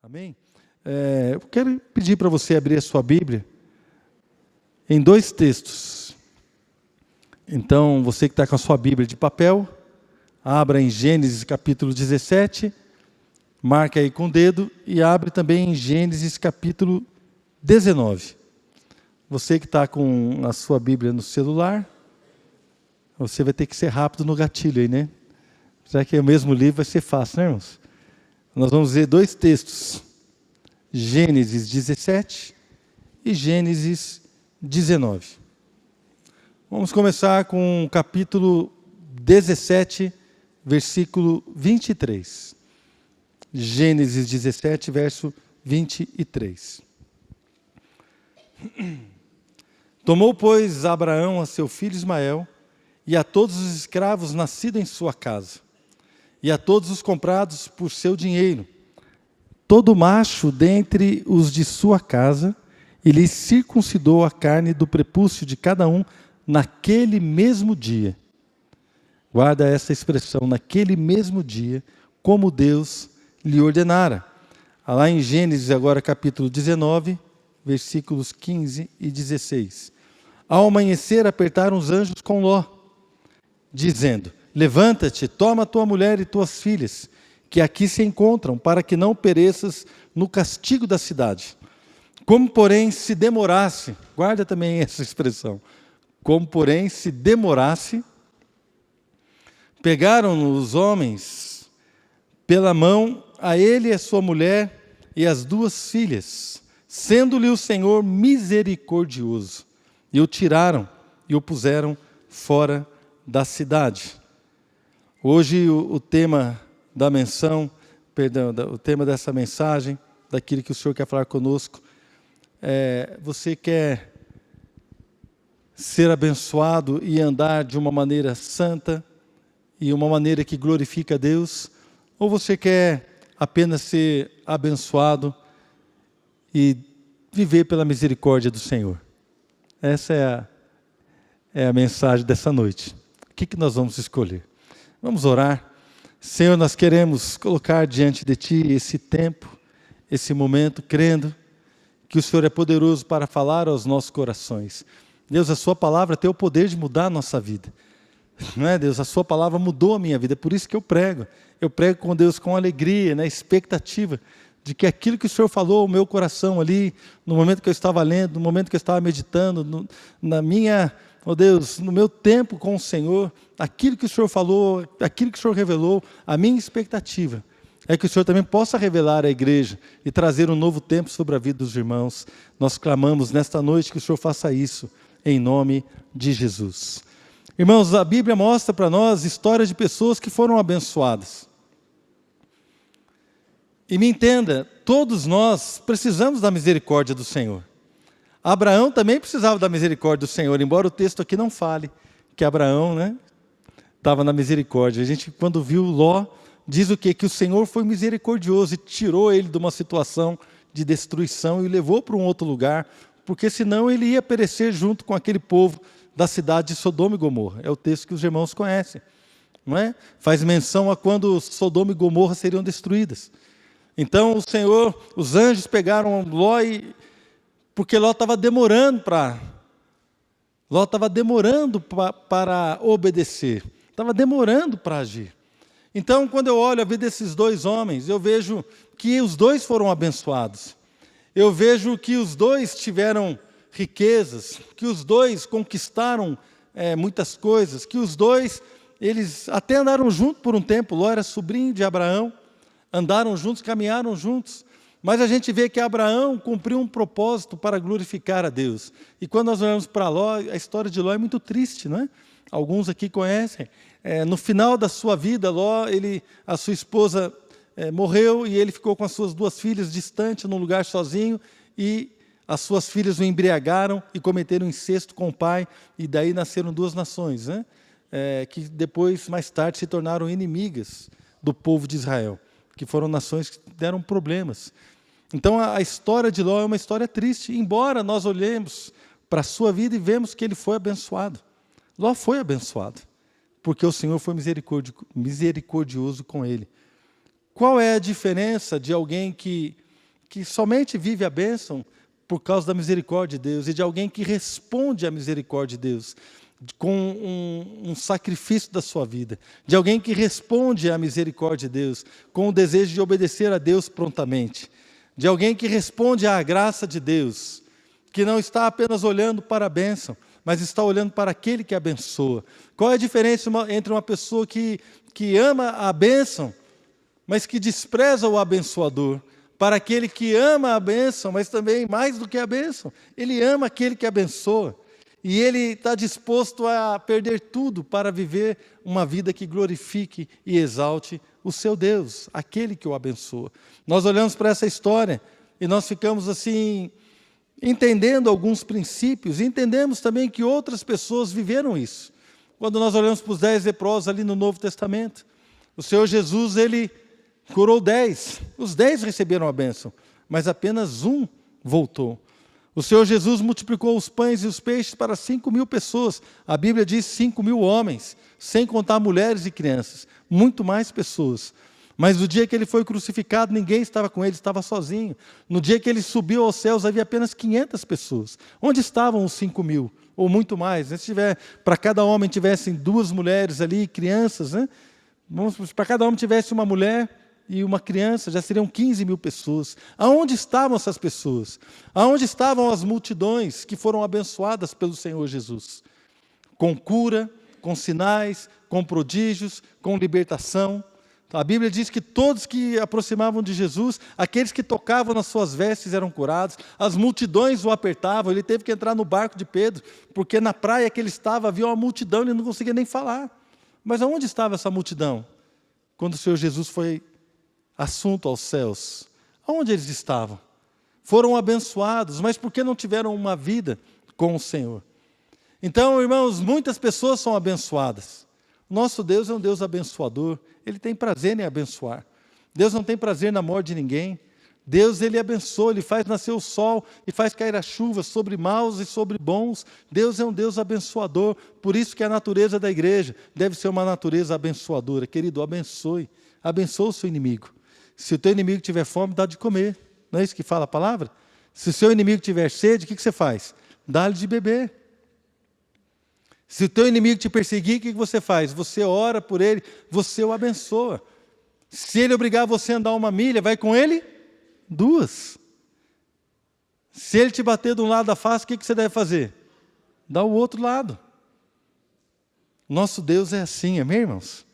Amém? Eu quero pedir para você abrir a sua Bíblia em dois textos. Então, você que está com a sua Bíblia de papel, abra em Gênesis capítulo 17, marca aí com o dedo e abre também em Gênesis capítulo 19. Você que está com a sua Bíblia no celular, você vai ter que ser rápido no gatilho aí, né? Já que é o mesmo livro, vai ser fácil, né, irmãos? Nós vamos ver dois textos, Gênesis 17 e Gênesis 19. Vamos começar com o capítulo 17, versículo 23. Gênesis 17, verso 23. Tomou, pois, Abraão a seu filho Ismael, e a todos os escravos nascidos em sua casa, e a todos os comprados por seu dinheiro, todo macho dentre os de sua casa, e lhe circuncidou a carne do prepúcio de cada um naquele mesmo dia. Guarda essa expressão, naquele mesmo dia, como Deus lhe ordenara. Lá em Gênesis, agora capítulo 19, versículos 15 e 16. Ao amanhecer, apertaram os anjos com Ló, dizendo: levanta-te, toma tua mulher e tuas filhas, que aqui se encontram, para que não pereças no castigo da cidade. Como, porém, se demorasse, guarda também essa expressão, como, porém, se demorasse, pegaram os homens pela mão, a ele e a sua mulher e as duas filhas, sendo-lhe o Senhor misericordioso, e o tiraram e o puseram fora da cidade. Hoje o tema da menção, o tema dessa mensagem, daquilo que o Senhor quer falar conosco, você quer ser abençoado e andar de uma maneira santa e uma maneira que glorifica a Deus, ou você quer apenas ser abençoado e viver pela misericórdia do Senhor? Essa é a mensagem dessa noite. O que nós vamos escolher? Vamos orar. Senhor, nós queremos colocar diante de Ti esse tempo, esse momento, crendo que o Senhor é poderoso para falar aos nossos corações. Deus, a Sua palavra tem o poder de mudar a nossa vida. Não é, Deus? A Sua palavra mudou a minha vida, é por isso que eu prego. Eu prego com Deus com alegria, né, expectativa de que aquilo que o Senhor falou ao meu coração ali, no momento que eu estava lendo, no momento que eu estava meditando, na minha... Oh Deus, no meu tempo com o Senhor, aquilo que o Senhor falou, aquilo que o Senhor revelou, a minha expectativa é que o Senhor também possa revelar à igreja e trazer um novo tempo sobre a vida dos irmãos. Nós clamamos nesta noite que o Senhor faça isso, em nome de Jesus. Irmãos, a Bíblia mostra para nós histórias de pessoas que foram abençoadas. E me entenda, todos nós precisamos da misericórdia do Senhor. Abraão também precisava da misericórdia do Senhor, embora o texto aqui não fale que Abraão, estava na misericórdia. A gente, quando viu Ló, diz o quê? Que o Senhor foi misericordioso e tirou ele de uma situação de destruição e o levou para um outro lugar, porque senão ele ia perecer junto com aquele povo da cidade de Sodoma e Gomorra. É o texto que os irmãos conhecem, não é? Faz menção a quando Sodoma e Gomorra seriam destruídas. Então o Senhor, os anjos pegaram Ló porque Ló estava demorando para obedecer, estava demorando para agir. Então, quando eu olho a vida desses dois homens, eu vejo que os dois foram abençoados. Eu vejo que os dois tiveram riquezas, que os dois conquistaram muitas coisas, que os dois, eles até andaram juntos por um tempo. Ló era sobrinho de Abraão, andaram juntos, caminharam juntos. Mas a gente vê que Abraão cumpriu um propósito para glorificar a Deus. E quando nós olhamos para Ló, a história de Ló é muito triste, não é? Alguns aqui conhecem. No final da sua vida, Ló, a sua esposa morreu e ele ficou com as suas duas filhas distante, num lugar sozinho, e as suas filhas o embriagaram e cometeram incesto com o pai, e daí nasceram duas nações, que depois, mais tarde, se tornaram inimigas do povo de Israel, que foram nações que deram problemas. Então a história de Ló é uma história triste, embora nós olhemos para a sua vida e vemos que ele foi abençoado. Ló foi abençoado, porque o Senhor foi misericordioso com ele. Qual é a diferença de alguém que que somente vive a bênção por causa da misericórdia de Deus e de alguém que responde à misericórdia de Deus com um sacrifício da sua vida, de alguém que responde à misericórdia de Deus com o desejo de obedecer a Deus prontamente, de alguém que responde à graça de Deus, que não está apenas olhando para a bênção, mas está olhando para aquele que abençoa. Qual é a diferença entre uma pessoa que ama a bênção, mas que despreza o abençoador? Para aquele que ama a bênção, mas também mais do que a bênção, ele ama aquele que abençoa. E ele está disposto a perder tudo para viver uma vida que glorifique e exalte o seu Deus, aquele que o abençoa. Nós olhamos para essa história e nós ficamos assim, entendendo alguns princípios, e entendemos também que outras pessoas viveram isso. Quando nós olhamos para os 10 leprosos ali no Novo Testamento, o Senhor Jesus, ele curou 10, os 10 receberam a bênção, mas apenas um voltou. O Senhor Jesus multiplicou os pães e os peixes para 5.000 pessoas, a Bíblia diz 5.000 homens, sem contar mulheres e crianças, muito mais pessoas. Mas no dia que ele foi crucificado, ninguém estava com ele, estava sozinho. No dia que ele subiu aos céus, havia apenas 500 pessoas. Onde estavam os 5.000? Ou muito mais, né? Se para cada homem tivessem 2 mulheres ali, crianças, né? Para cada homem tivesse uma mulher e uma criança, já seriam 15.000 pessoas. Aonde estavam essas pessoas? Aonde estavam as multidões que foram abençoadas pelo Senhor Jesus? Com cura, com sinais, com prodígios, com libertação. A Bíblia diz que todos que aproximavam de Jesus, aqueles que tocavam nas suas vestes eram curados, as multidões o apertavam, ele teve que entrar no barco de Pedro, porque na praia que ele estava havia uma multidão, ele não conseguia nem falar. Mas aonde estava essa multidão? Quando o Senhor Jesus foi assunto aos céus, aonde eles estavam? Foram abençoados, mas por que não tiveram uma vida com o Senhor? Então, irmãos, muitas pessoas são abençoadas. Nosso Deus é um Deus abençoador, Ele tem prazer em abençoar. Deus não tem prazer na morte de ninguém. Deus, Ele abençoa, Ele faz nascer o sol e faz cair a chuva sobre maus e sobre bons. Deus é um Deus abençoador, por isso que a natureza da igreja deve ser uma natureza abençoadora. Querido, abençoe o seu inimigo. Se o teu inimigo tiver fome, dá de comer. Não é isso que fala a palavra? Se o seu inimigo tiver sede, o que você faz? Dá-lhe de beber. Se o teu inimigo te perseguir, o que você faz? Você ora por ele, você o abençoa. Se ele obrigar você a andar 1 milha, vai com ele 2. Se ele te bater de um lado da face, o que você deve fazer? Dá o outro lado. Nosso Deus é assim, amém, irmãos?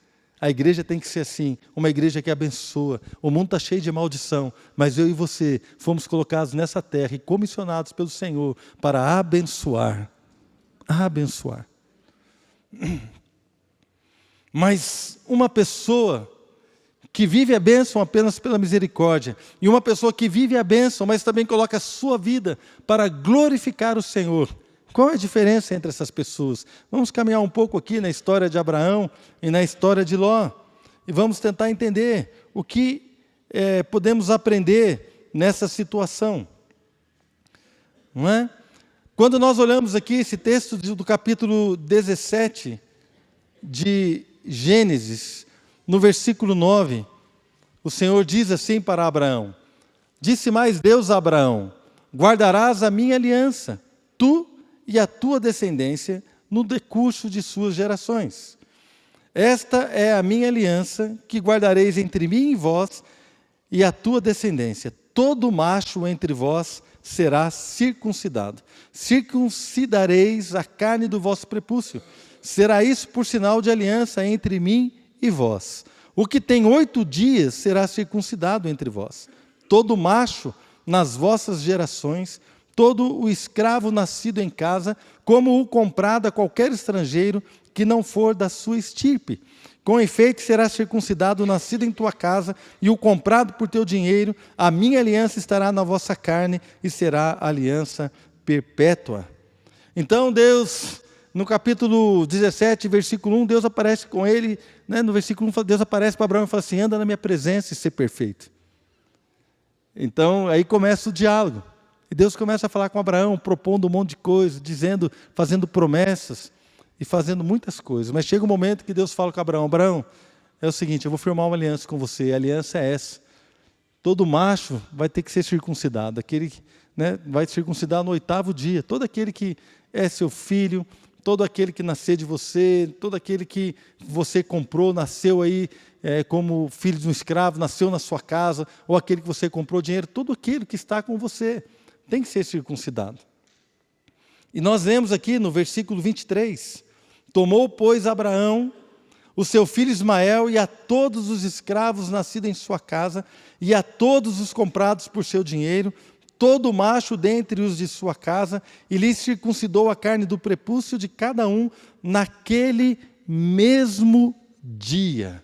A igreja tem que ser assim, uma igreja que abençoa. O mundo está cheio de maldição, mas eu e você fomos colocados nessa terra e comissionados pelo Senhor para abençoar. Abençoar. Mas uma pessoa que vive a bênção apenas pela misericórdia, e uma pessoa que vive a bênção, mas também coloca a sua vida para glorificar o Senhor, qual é a diferença entre essas pessoas? Vamos caminhar um pouco aqui na história de Abraão e na história de Ló, e vamos tentar entender o que podemos aprender nessa situação. Não é? Quando nós olhamos aqui esse texto do capítulo 17 de Gênesis, no versículo 9, o Senhor diz assim para Abraão: disse mais Deus a Abraão: guardarás a minha aliança, tu e a tua descendência, no decurso de suas gerações. Esta é a minha aliança que guardareis entre mim e vós e a tua descendência. Todo macho entre vós será circuncidado. Circuncidareis a carne do vosso prepúcio. Será isso por sinal de aliança entre mim e vós. O que tem 8 dias será circuncidado entre vós. Todo macho nas vossas gerações, todo o escravo nascido em casa, como o comprado a qualquer estrangeiro que não for da sua estirpe. Com efeito, será circuncidado o nascido em tua casa e o comprado por teu dinheiro. A minha aliança estará na vossa carne e será aliança perpétua. Então Deus, no capítulo 17, versículo 1, Deus aparece com ele, né? No versículo 1, Deus aparece para Abraão e fala assim: anda na minha presença e ser perfeito. Então, aí começa o diálogo. E Deus começa a falar com Abraão, propondo um monte de coisas, dizendo, fazendo promessas e fazendo muitas coisas. Mas chega um momento que Deus fala com Abraão: Abraão, é o seguinte, eu vou firmar uma aliança com você, a aliança é essa. todo macho vai ter que ser circuncidado, aquele, né, vai circuncidar no 8º dia, todo aquele que é seu filho, todo aquele que nascer de você, todo aquele que você comprou, nasceu aí como filho de um escravo, nasceu na sua casa, ou aquele que você comprou dinheiro, todo aquele que está com você tem que ser circuncidado. E nós lemos aqui no versículo 23, tomou, pois, Abraão o seu filho Ismael e a todos os escravos nascidos em sua casa e a todos os comprados por seu dinheiro, todo macho dentre os de sua casa, e lhes circuncidou a carne do prepúcio de cada um naquele mesmo dia.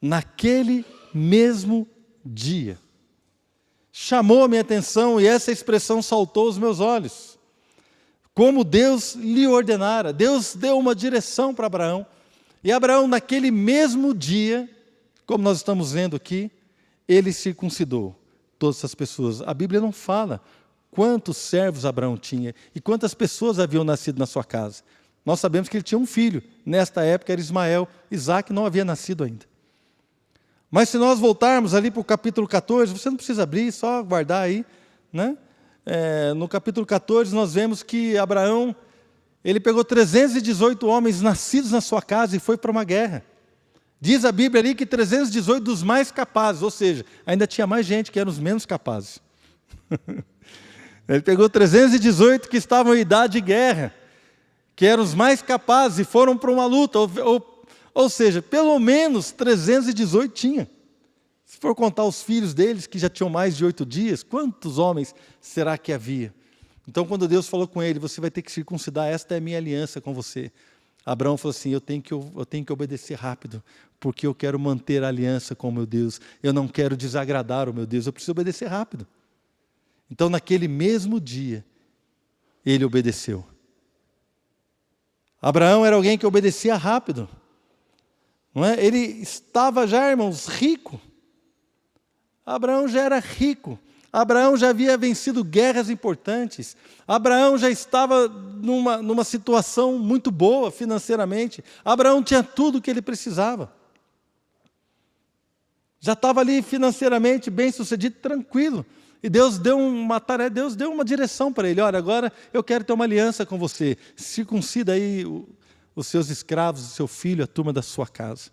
Naquele mesmo dia. Chamou a minha atenção e essa expressão saltou aos meus olhos. Como Deus lhe ordenara, Deus deu uma direção para Abraão. E Abraão, naquele mesmo dia, como nós estamos vendo aqui, ele circuncidou todas essas pessoas. A Bíblia não fala quantos servos Abraão tinha e quantas pessoas haviam nascido na sua casa. Nós sabemos que ele tinha um filho, nesta época era Ismael, Isaac não havia nascido ainda. Mas se nós voltarmos ali para o capítulo 14, você não precisa abrir, só guardar aí, né? No capítulo 14 nós vemos que Abraão, ele pegou 318 homens nascidos na sua casa e foi para uma guerra. Diz a Bíblia ali que 318 dos mais capazes, ou seja, ainda tinha mais gente que eram os menos capazes. Ele pegou 318 que estavam em idade de guerra, que eram os mais capazes e foram para uma luta, ou seja, pelo menos 318 tinha. Se for contar os filhos deles, que já tinham mais de 8 dias, quantos homens será que havia? Então, quando Deus falou com ele, você vai ter que circuncidar, esta é a minha aliança com você. Abraão falou assim, eu tenho que obedecer rápido, porque eu quero manter a aliança com o meu Deus. Eu não quero desagradar o meu Deus, eu preciso obedecer rápido. Então, naquele mesmo dia, ele obedeceu. Abraão era alguém que obedecia rápido. Não é? Ele estava já, irmãos, rico. Abraão já era rico. Abraão já havia vencido guerras importantes. Abraão já estava numa situação muito boa financeiramente. Abraão tinha tudo o que ele precisava. Já estava ali financeiramente bem sucedido, tranquilo. E Deus deu uma tarefa, Deus deu uma direção para ele. Olha, agora eu quero ter uma aliança com você. Circuncida aí os seus escravos, o seu filho, a turma da sua casa.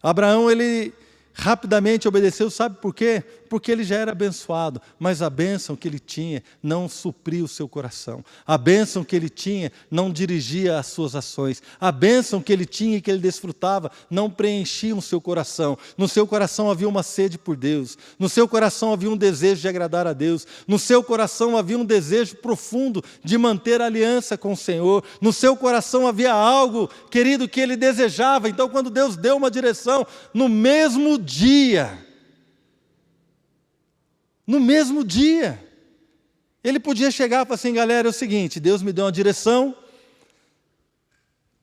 Abraão, ele rapidamente obedeceu, sabe por quê? Porque ele já era abençoado, mas a bênção que ele tinha não supria o seu coração. A bênção que ele tinha não dirigia as suas ações. A bênção que ele tinha e que ele desfrutava não preenchia o seu coração. No seu coração havia uma sede por Deus. No seu coração havia um desejo de agradar a Deus. No seu coração havia um desejo profundo de manter a aliança com o Senhor. No seu coração havia algo, querido, que ele desejava. Então, quando Deus deu uma direção, no mesmo dia, ele podia chegar e falar assim, galera, é o seguinte, Deus me deu uma direção.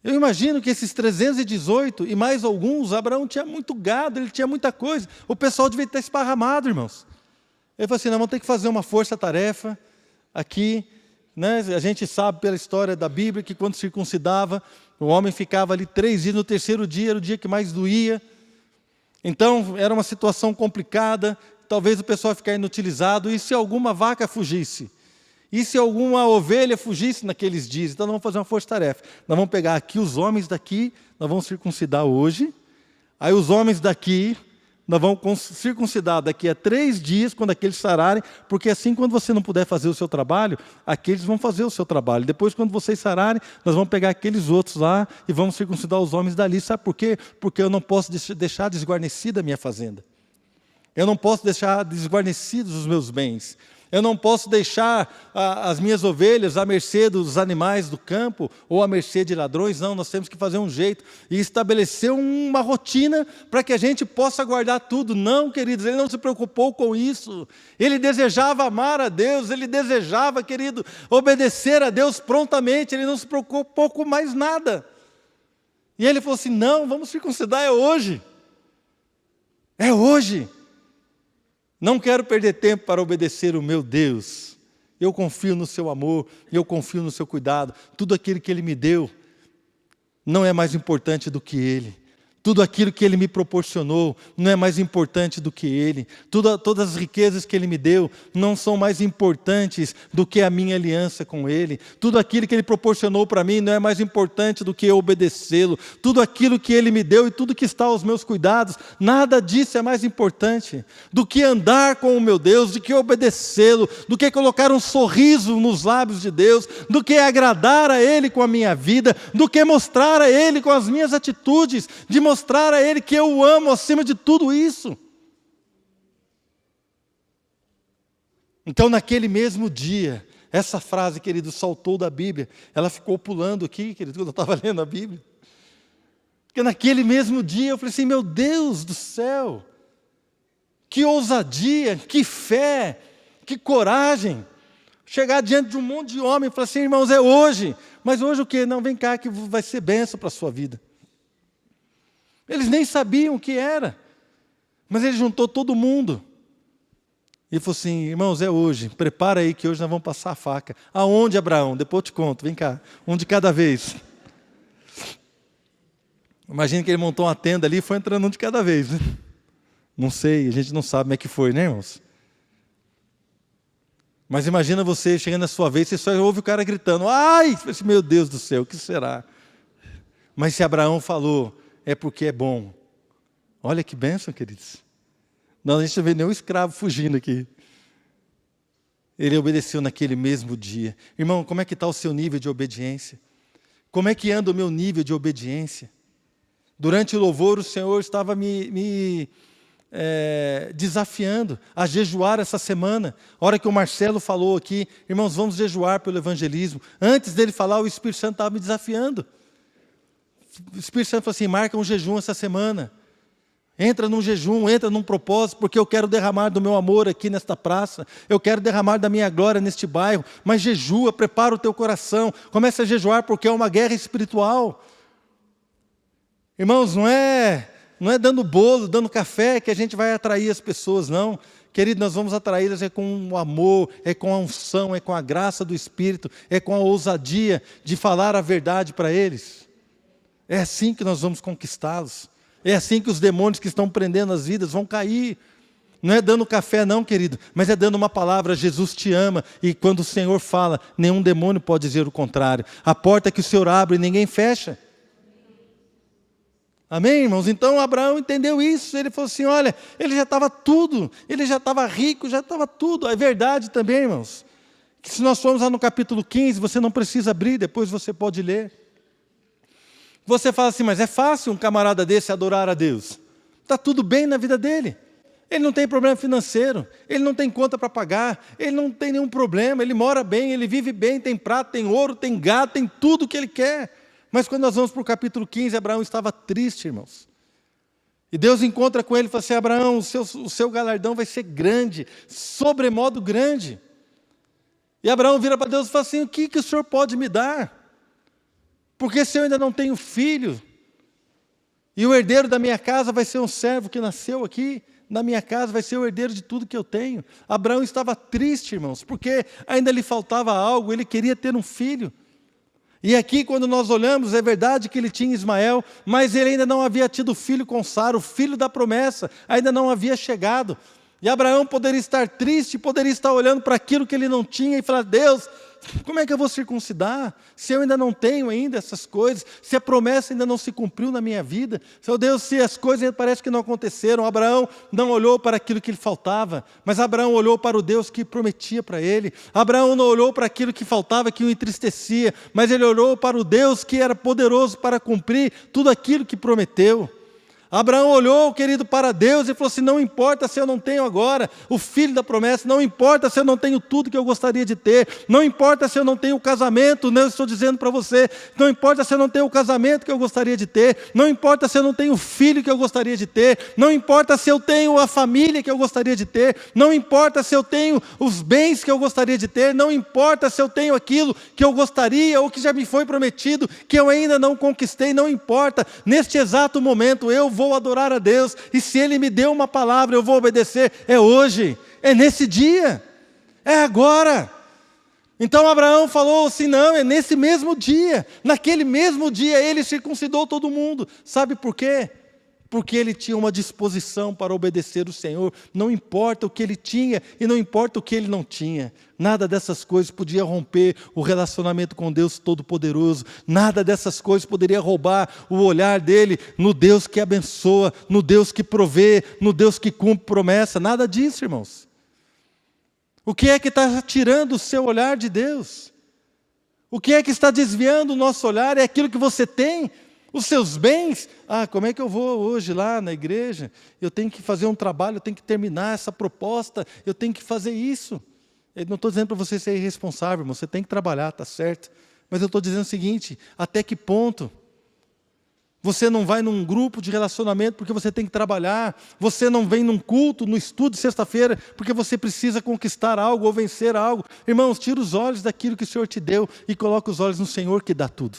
Eu imagino que esses 318 e mais alguns, Abraão tinha muito gado, ele tinha muita coisa. O pessoal devia estar esparramado, irmãos. Ele falou assim, nós vamos ter que fazer uma força-tarefa aqui, né? A gente sabe pela história da Bíblia que quando circuncidava, o homem ficava ali 3 dias, no 3º dia era o dia que mais doía. Então, era uma situação complicada, talvez o pessoal ficasse inutilizado, e se alguma vaca fugisse? E se alguma ovelha fugisse naqueles dias? Então, nós vamos fazer uma força-tarefa. Nós vamos pegar aqui os homens daqui, nós vamos circuncidar hoje, aí os homens daqui, nós vamos circuncidar daqui a 3 dias, quando aqueles sararem, porque assim, quando você não puder fazer o seu trabalho, aqueles vão fazer o seu trabalho. Depois, quando vocês sararem, nós vamos pegar aqueles outros lá e vamos circuncidar os homens dali. Sabe por quê? Porque eu não posso deixar desguarnecida a minha fazenda. Eu não posso deixar desguarnecidos os meus bens. Eu não posso deixar as minhas ovelhas à mercê dos animais do campo ou à mercê de ladrões. Não, nós temos que fazer um jeito e estabelecer uma rotina para que a gente possa guardar tudo. Não, queridos, ele não se preocupou com isso. Ele desejava amar a Deus, ele desejava, querido, obedecer a Deus prontamente. Ele não se preocupou com mais nada. E ele falou assim, não, vamos circuncidar, é hoje. É hoje. Não quero perder tempo para obedecer o meu Deus. Eu confio no seu amor, eu confio no seu cuidado. Tudo aquilo que Ele me deu não é mais importante do que Ele. tudo aquilo que Ele me proporcionou não é mais importante do que Ele. Todas as riquezas que Ele me deu não são mais importantes do que a minha aliança com Ele. Tudo aquilo que Ele proporcionou para mim não é mais importante do que eu obedecê-lo. Tudo aquilo que Ele me deu e tudo que está aos meus cuidados, nada disso é mais importante do que andar com o meu Deus, do que obedecê-lo, do que colocar um sorriso nos lábios de Deus, do que agradar a Ele com a minha vida, do que mostrar a Ele com as minhas atitudes, de mostrar a Ele que eu o amo acima de tudo isso. Então, naquele mesmo dia, essa frase, querido, saltou da Bíblia, ela ficou pulando aqui, querido, quando eu estava lendo a Bíblia. Porque naquele mesmo dia eu falei assim, meu Deus do céu, que ousadia, que fé, que coragem. Chegar diante de um monte de homem e falar assim, irmãos, é hoje. Mas hoje o quê? Não, vem cá que vai ser bênção para a sua vida. Eles nem sabiam o que era. Mas ele juntou todo mundo. E falou assim, irmãos, é hoje. Prepara aí que hoje nós vamos passar a faca. Aonde, Abraão? Depois eu te conto, vem cá. Um de cada vez. Imagina que ele montou uma tenda ali e foi entrando um de cada vez. Né? Não sei, a gente não sabe como é que foi, né, irmãos? Mas imagina você chegando na sua vez, você só ouve o cara gritando, ai, meu Deus do céu, o que será? Mas se Abraão falou, é porque é bom. Olha que bênção, queridos. Não, a gente não vê nenhum escravo fugindo aqui. Ele obedeceu naquele mesmo dia. Irmão, como é que está o seu nível de obediência? Como é que anda o meu nível de obediência? Durante o louvor, o Senhor estava me desafiando a jejuar essa semana. A hora que o Marcelo falou aqui, irmãos, vamos jejuar pelo evangelismo. Antes dele falar, o Espírito Santo estava me desafiando. O Espírito Santo falou assim, marca um jejum essa semana. Entra num jejum, entra num propósito, porque eu quero derramar do meu amor aqui nesta praça. Eu quero derramar da minha glória neste bairro. Mas jejua, prepara o teu coração. Começa a jejuar porque é uma guerra espiritual. Irmãos, não é dando bolo, dando café que a gente vai atrair as pessoas, não. Querido, nós vamos atraí-las é com o amor, é com a unção, é com a graça do Espírito, é com a ousadia de falar a verdade para eles. É assim que nós vamos conquistá-los. É assim que os demônios que estão prendendo as vidas vão cair. Não é dando café não, querido, mas é dando uma palavra, Jesus te ama. E quando o Senhor fala, nenhum demônio pode dizer o contrário. A porta que o Senhor abre, ninguém fecha. Amém, irmãos? Então Abraão entendeu isso. Ele falou assim, olha, ele já estava tudo. Ele já estava rico, já estava tudo. É verdade também, irmãos. Que se nós formos lá no capítulo 15, você não precisa abrir, depois você pode ler. Você fala assim, mas é fácil um camarada desse adorar a Deus. Está tudo bem na vida dele. Ele não tem problema financeiro, ele não tem conta para pagar, ele não tem nenhum problema, ele mora bem, ele vive bem, tem prata, tem ouro, tem gado, tem tudo o que ele quer. Mas quando nós vamos para o capítulo 15, Abraão estava triste, irmãos. E Deus encontra com ele e fala assim, Abraão, o seu galardão vai ser grande, sobremodo grande. E Abraão vira para Deus e fala assim, o que o Senhor pode me dar? Porque se eu ainda não tenho filho, e o herdeiro da minha casa vai ser um servo que nasceu aqui, na minha casa vai ser o herdeiro de tudo que eu tenho. Abraão estava triste, irmãos, porque ainda lhe faltava algo, ele queria ter um filho. E aqui quando nós olhamos, é verdade que ele tinha Ismael, mas ele ainda não havia tido filho com Sara, o filho da promessa, ainda não havia chegado. E Abraão poderia estar triste, poderia estar olhando para aquilo que ele não tinha e falar, Deus, como é que eu vou circuncidar? Se eu ainda não tenho ainda essas coisas, se a promessa ainda não se cumpriu na minha vida, seu Deus, se as coisas ainda parece que não aconteceram. Abraão não olhou para aquilo que lhe faltava, mas Abraão olhou para o Deus que prometia para ele. Abraão não olhou para aquilo que faltava, que o entristecia, mas ele olhou para o Deus que era poderoso para cumprir tudo aquilo que prometeu. Abraão olhou, querido, para Deus e falou assim, não importa se eu não tenho agora o filho da promessa, não importa se eu não tenho tudo que eu gostaria de ter, não importa se eu não tenho o casamento, eu estou dizendo para você, não importa se eu não tenho o casamento que eu gostaria de ter, não importa se eu não tenho o filho que eu gostaria de ter, não importa se eu tenho a família que eu gostaria de ter, não importa se eu tenho os bens que eu gostaria de ter, não importa se eu tenho aquilo que eu gostaria ou que já me foi prometido, que eu ainda não conquistei, não importa, neste exato momento eu vou adorar a Deus, e se Ele me deu uma palavra, eu vou obedecer, é hoje, é nesse dia, é agora. Então Abraão falou assim, não, é nesse mesmo dia, naquele mesmo dia ele circuncidou todo mundo. Sabe por quê? porque ele tinha uma disposição para obedecer o Senhor, não importa o que ele tinha e não importa o que ele não tinha, nada dessas coisas podia romper o relacionamento com Deus Todo-Poderoso, nada dessas coisas poderia roubar o olhar dele no Deus que abençoa, no Deus que provê, no Deus que cumpre promessa, nada disso, irmãos. O que é que está tirando o seu olhar de Deus? O que é que está desviando o nosso olhar? É aquilo que você tem? Os seus bens? Como é que eu vou hoje lá na igreja? Eu tenho que fazer um trabalho, eu tenho que terminar essa proposta, eu tenho que fazer isso. Eu não estou dizendo para você ser irresponsável, irmão, você tem que trabalhar, está certo. Mas eu estou dizendo o seguinte, até que ponto? Você não vai num grupo de relacionamento porque você tem que trabalhar, você não vem num culto, no estudo de sexta-feira, porque você precisa conquistar algo ou vencer algo. Irmãos, tira os olhos daquilo que o Senhor te deu e coloca os olhos no Senhor que dá tudo.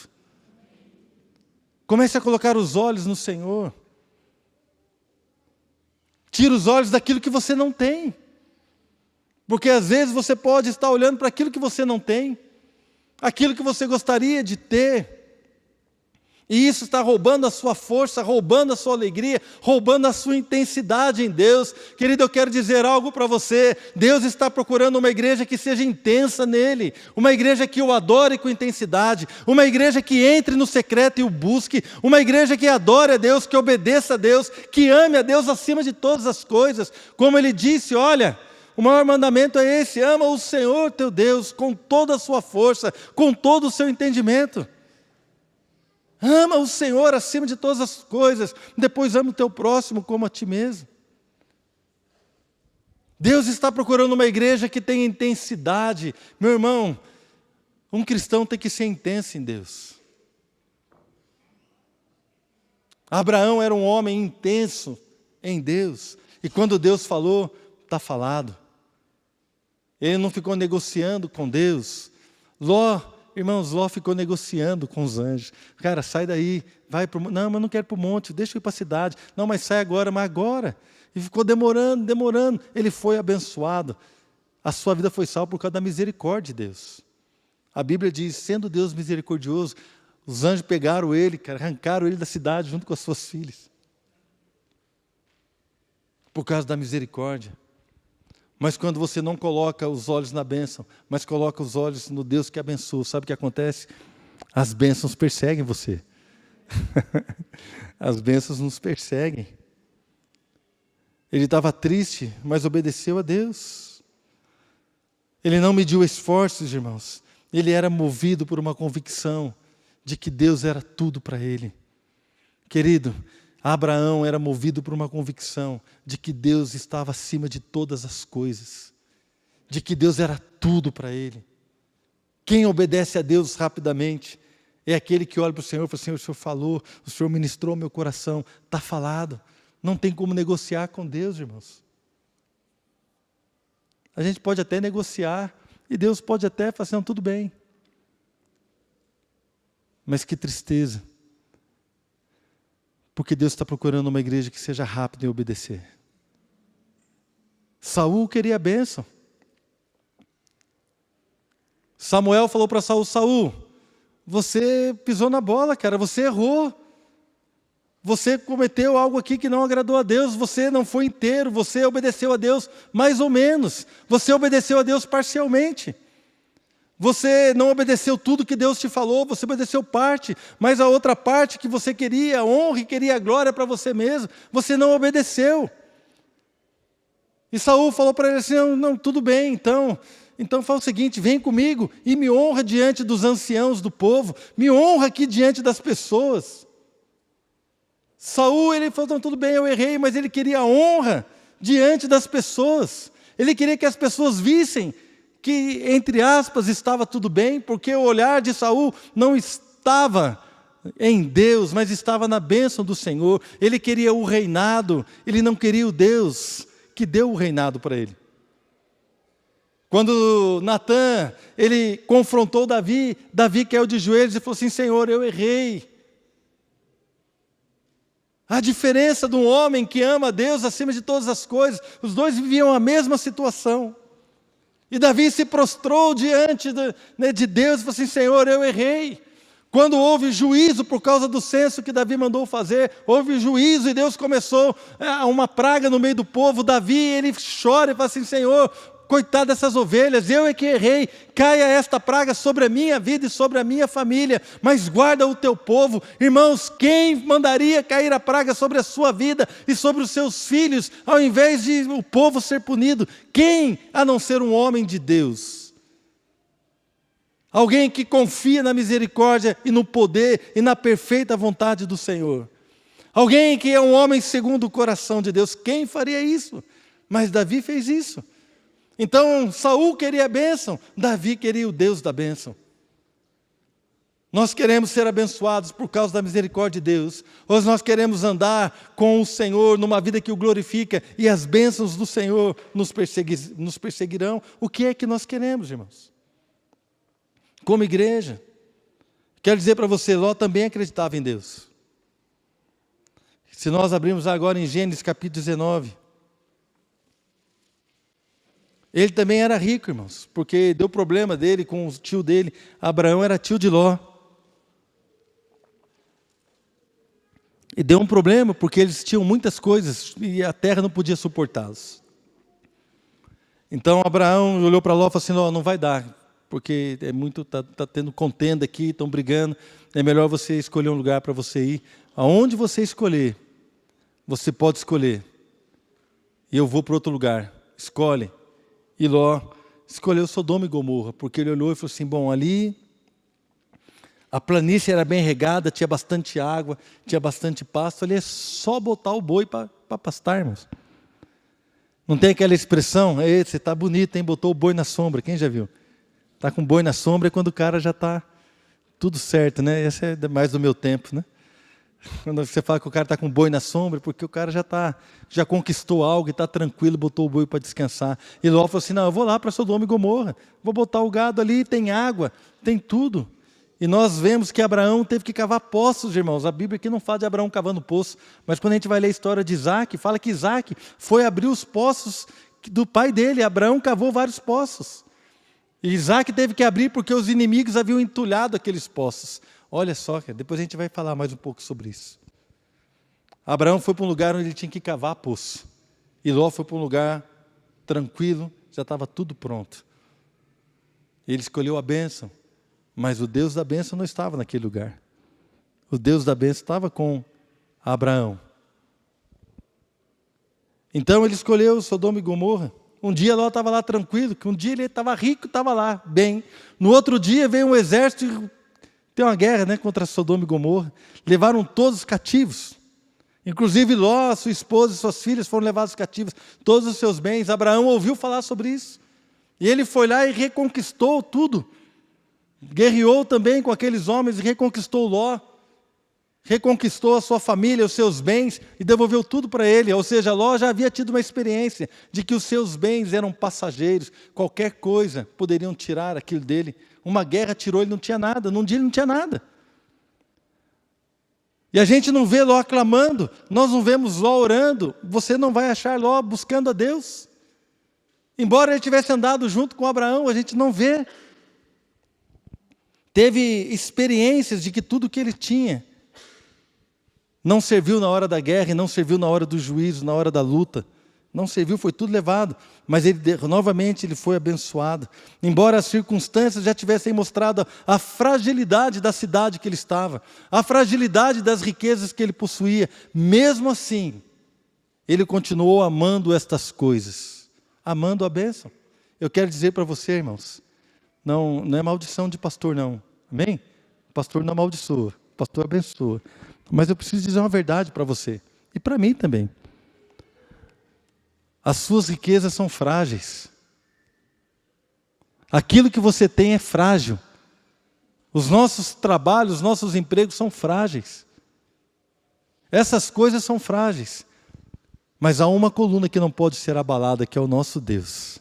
Comece a colocar os olhos no Senhor. Tira os olhos daquilo que você não tem. Porque às vezes você pode estar olhando para aquilo que você não tem. Aquilo que você gostaria de ter. E isso está roubando a sua força, roubando a sua alegria, roubando a sua intensidade em Deus. Querido, eu quero dizer algo para você. Deus está procurando uma igreja que seja intensa nele. Uma igreja que o adore com intensidade. Uma igreja que entre no secreto e o busque. Uma igreja que adore a Deus, que obedeça a Deus, que ame a Deus acima de todas as coisas. Como ele disse, olha, o maior mandamento é esse: ama o Senhor teu Deus com toda a sua força, com todo o seu entendimento. Ama o Senhor acima de todas as coisas, depois ama o teu próximo como a ti mesmo. Deus está procurando uma igreja que tenha intensidade. Meu irmão, um cristão tem que ser intenso em Deus. Abraão era um homem intenso em Deus, e quando Deus falou, está falado. Ele não ficou negociando com Deus. Irmãos, Ló ficou negociando com os anjos. Cara, sai daí, vai para o monte. Não, mas não quero ir para o monte, deixa eu ir para a cidade. Não, mas sai agora, mas agora. E ficou demorando. Ele foi abençoado. A sua vida foi salva por causa da misericórdia de Deus. A Bíblia diz, sendo Deus misericordioso, os anjos pegaram ele, cara, arrancaram ele da cidade junto com as suas filhas. Por causa da misericórdia. Mas quando você não coloca os olhos na bênção, mas coloca os olhos no Deus que abençoa, sabe o que acontece? As bênçãos perseguem você. As bênçãos nos perseguem. Ele estava triste, mas obedeceu a Deus. Ele não mediu esforços, irmãos. Ele era movido por uma convicção de que Deus era tudo para ele. Querido, Abraão era movido por uma convicção de que Deus estava acima de todas as coisas, de que Deus era tudo para ele. Quem obedece a Deus rapidamente é aquele que olha para o Senhor e fala: Senhor, o Senhor falou, o Senhor ministrou meu coração, está falado. Não tem como negociar com Deus, irmãos. A gente pode até negociar, e Deus pode até falar assim: não, tudo bem. Mas que tristeza. Porque Deus está procurando uma igreja que seja rápida em obedecer. Saul queria a bênção. Samuel falou para Saul: Saul, você pisou na bola, cara, você errou. Você cometeu algo aqui que não agradou a Deus, você não foi inteiro, você obedeceu a Deus mais ou menos, você obedeceu a Deus parcialmente. Você não obedeceu tudo que Deus te falou, você obedeceu parte, mas a outra parte que você queria, a honra e queria a glória para você mesmo, você não obedeceu. E Saul falou para ele assim: não, tudo bem, então fala o seguinte, vem comigo e me honra diante dos anciãos do povo, me honra aqui diante das pessoas. Saul, ele falou: não, tudo bem, eu errei, mas ele queria honra diante das pessoas. Ele queria que as pessoas vissem que, entre aspas, estava tudo bem, porque o olhar de Saul não estava em Deus, mas estava na bênção do Senhor. Ele queria o reinado, ele não queria o Deus que deu o reinado para ele. Quando Natã, ele confrontou Davi caiu de joelhos e falou assim: Senhor, eu errei. A diferença de um homem que ama a Deus acima de todas as coisas, os dois viviam a mesma situação. E Davi se prostrou diante de Deus e falou assim: Senhor, eu errei. Quando houve juízo por causa do censo que Davi mandou fazer, houve juízo e Deus começou uma praga no meio do povo. Davi, ele chora e fala assim: Senhor, coitado dessas ovelhas, eu é que errei, caia esta praga sobre a minha vida e sobre a minha família, mas guarda o teu povo. Irmãos, quem mandaria cair a praga sobre a sua vida e sobre os seus filhos, ao invés de o povo ser punido? Quem, a não ser um homem de Deus? Alguém que confia na misericórdia e no poder e na perfeita vontade do Senhor. Alguém que é um homem segundo o coração de Deus. Quem faria isso? Mas Davi fez isso. Então, Saul queria a bênção, Davi queria o Deus da bênção. Nós queremos ser abençoados por causa da misericórdia de Deus, ou nós queremos andar com o Senhor numa vida que o glorifica e as bênçãos do Senhor nos perseguirão. O que é que nós queremos, irmãos? Como igreja, quero dizer para você, Ló também acreditava em Deus. Se nós abrirmos agora em Gênesis capítulo 19, ele também era rico, irmãos, porque deu problema dele com o tio dele. Abraão era tio de Ló. E deu um problema porque eles tinham muitas coisas e a terra não podia suportá-los. Então Abraão olhou para Ló e falou assim: não vai dar, porque é muito, tá tendo contenda aqui, estão brigando, é melhor você escolher um lugar para você ir. Aonde você escolher, você pode escolher. E eu vou para outro lugar. Escolhe. E Ló escolheu Sodoma e Gomorra, porque ele olhou e falou assim: bom, ali a planície era bem regada, tinha bastante água, tinha bastante pasto, ali é só botar o boi para pastar, irmãos. Não tem aquela expressão: ei, você está bonito, hein? Botou o boi na sombra. Quem já viu? Está com boi na sombra é quando o cara já está tudo certo, né? Esse é mais do meu tempo, né? Quando você fala que o cara está com boi na sombra, porque o cara já conquistou algo e está tranquilo, botou o boi para descansar. E Ló falou assim: não, eu vou lá para Sodoma e Gomorra, vou botar o gado ali, tem água, tem tudo. E nós vemos que Abraão teve que cavar poços, irmãos. A Bíblia aqui não fala de Abraão cavando poço, mas quando a gente vai ler a história de Isaac, fala que Isaac foi abrir os poços do pai dele. Abraão cavou vários poços. E Isaac teve que abrir porque os inimigos haviam entulhado aqueles poços. Olha só, depois a gente vai falar mais um pouco sobre isso. Abraão foi para um lugar onde ele tinha que cavar poço. E Ló foi para um lugar tranquilo, já estava tudo pronto. Ele escolheu a bênção, mas o Deus da bênção não estava naquele lugar. O Deus da bênção estava com Abraão. Então ele escolheu Sodoma e Gomorra. Um dia Ló estava lá tranquilo, que um dia ele estava rico, estava lá, bem. No outro dia veio um exército e tem uma guerra, né, contra Sodoma e Gomorra. Levaram todos cativos. Inclusive Ló, sua esposa e suas filhas foram levados cativos. Todos os seus bens. Abraão ouviu falar sobre isso. E ele foi lá e reconquistou tudo. Guerreou também com aqueles homens e reconquistou Ló. Reconquistou a sua família, os seus bens e devolveu tudo para ele. Ou seja, Ló já havia tido uma experiência de que os seus bens eram passageiros. Qualquer coisa poderiam tirar aquilo dele. Uma guerra tirou, ele não tinha nada. Num dia ele não tinha nada. E a gente não vê Ló clamando, nós não vemos Ló orando. Você não vai achar Ló buscando a Deus. Embora ele tivesse andado junto com Abraão, a gente não vê. Teve experiências de que tudo que ele tinha não serviu na hora da guerra e não serviu na hora do juízo, na hora da luta. Não serviu, foi tudo levado. Mas novamente ele foi abençoado. Embora as circunstâncias já tivessem mostrado a fragilidade da cidade que ele estava, a fragilidade das riquezas que ele possuía, mesmo assim, ele continuou amando estas coisas, amando a bênção. Eu quero dizer para você, irmãos, não é maldição de pastor, não. Amém? O pastor não amaldiçoa, o pastor abençoa. Mas eu preciso dizer uma verdade para você, e para mim também. As suas riquezas são frágeis. Aquilo que você tem é frágil. Os nossos trabalhos, os nossos empregos são frágeis. Essas coisas são frágeis. Mas há uma coluna que não pode ser abalada, que é o nosso Deus.